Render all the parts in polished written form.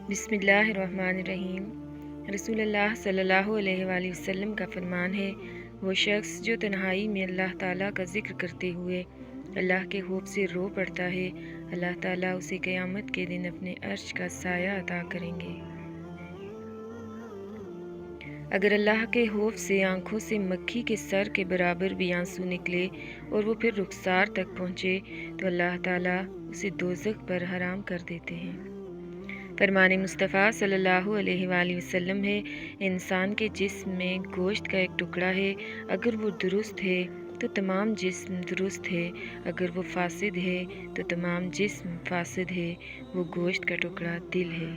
بسم اللہ الرحمن الرحیم۔ رسول اللہ صلی اللہ علیہ وآلہ وسلم کا فرمان ہے، وہ شخص جو تنہائی میں اللہ تعالیٰ کا ذکر کرتے ہوئے اللہ کے خوف سے رو پڑتا ہے، اللہ تعالیٰ اسے قیامت کے دن اپنے عرش کا سایہ عطا کریں گے۔ اگر اللہ کے خوف سے آنکھوں سے مکھی کے سر کے برابر بھی آنسو نکلے اور وہ پھر رخسار تک پہنچے تو اللہ تعالیٰ اسے دوزخ پر حرام کر دیتے ہیں۔ فرمان مصطفیٰ صلی اللہ علیہ وآلہ وسلم ہے، انسان کے جسم میں گوشت کا ایک ٹکڑا ہے، اگر وہ درست ہے تو تمام جسم درست ہے، اگر وہ فاسد ہے تو تمام جسم فاسد ہے، وہ گوشت کا ٹکڑا دل ہے۔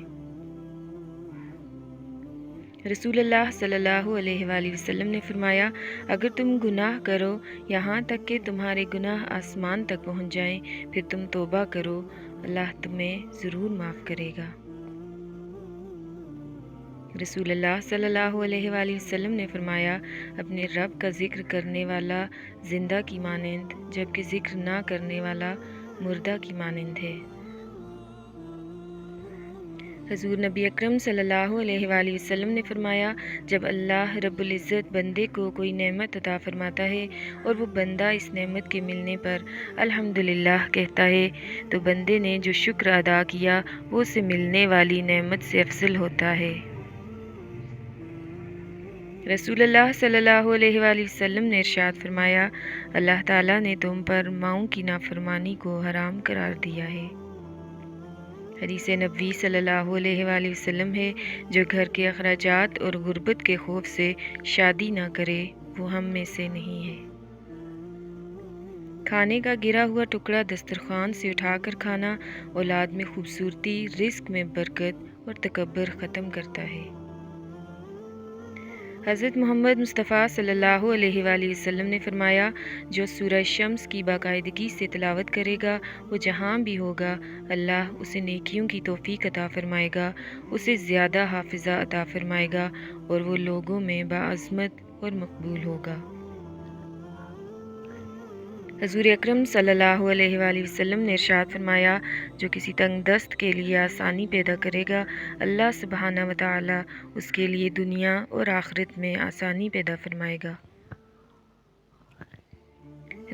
رسول اللہ صلی اللہ علیہ وآلہ وسلم نے فرمایا، اگر تم گناہ کرو یہاں تک کہ تمہارے گناہ آسمان تک پہنچ جائیں، پھر تم توبہ کرو، اللہ تمہیں ضرور معاف کرے گا۔ رسول اللہ صلی اللہ علیہ وآلہ وسلم نے فرمایا، اپنے رب کا ذکر کرنے والا زندہ کی مانند، جبکہ ذکر نہ کرنے والا مردہ کی مانند ہے۔ حضور نبی اکرم صلی اللہ علیہ وآلہ وسلم نے فرمایا، جب اللہ رب العزت بندے کو کوئی نعمت عطا فرماتا ہے اور وہ بندہ اس نعمت کے ملنے پر الحمدللہ کہتا ہے تو بندے نے جو شکر ادا کیا وہ اسے ملنے والی نعمت سے افضل ہوتا ہے۔ رسول اللہ صلی اللہ علیہ وآلہ وسلم نے ارشاد فرمایا، اللہ تعالیٰ نے تم پر ماؤں کی نافرمانی کو حرام قرار دیا ہے۔ حدیث نبوی صلی اللہ علیہ وآلہ وسلم ہے، جو گھر کے اخراجات اور غربت کے خوف سے شادی نہ کرے وہ ہم میں سے نہیں ہے۔ کھانے کا گرا ہوا ٹکڑا دسترخوان سے اٹھا کر کھانا اولاد میں خوبصورتی، رزق میں برکت اور تکبر ختم کرتا ہے۔ حضرت محمد مصطفیٰ صلی اللہ علیہ وآلہ وسلم نے فرمایا، جو سورہ شمس کی باقاعدگی سے تلاوت کرے گا وہ جہاں بھی ہوگا اللہ اسے نیکیوں کی توفیق عطا فرمائے گا، اسے زیادہ حافظہ عطا فرمائے گا اور وہ لوگوں میں باعظمت اور مقبول ہوگا۔ حضور اکرم صلی اللہ علیہ وآلہ وسلم نے ارشاد فرمایا، جو کسی تنگ دست کے لیے آسانی پیدا کرے گا اللہ سبحانہ وتعالی اس کے لیے دنیا اور آخرت میں آسانی پیدا فرمائے گا۔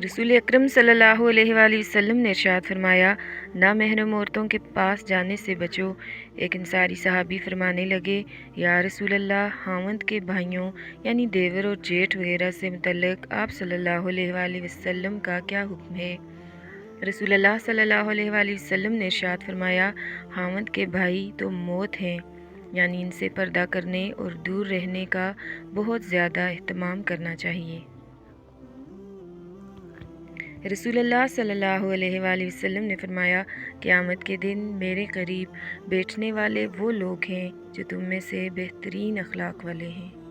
رسول اکرم صلی اللہ علیہ وآلہ وسلم نے ارشاد فرمایا، نامحرم عورتوں کے پاس جانے سے بچو۔ ایک انصاری صحابی فرمانے لگے، یا رسول اللہ، خاوند کے بھائیوں یعنی دیور اور جیٹھ وغیرہ سے متعلق آپ صلی اللہ علیہ وآلہ وسلم کا کیا حکم ہے؟ رسول اللہ صلی اللہ علیہ وآلہ وسلم نے ارشاد فرمایا، خاوند کے بھائی تو موت ہیں، یعنی ان سے پردہ کرنے اور دور رہنے کا بہت زیادہ اہتمام کرنا چاہیے۔ رسول اللہ صلی اللہ علیہ وآلہ وسلم نے فرمایا، قیامت کے دن میرے قریب بیٹھنے والے وہ لوگ ہیں جو تم میں سے بہترین اخلاق والے ہیں۔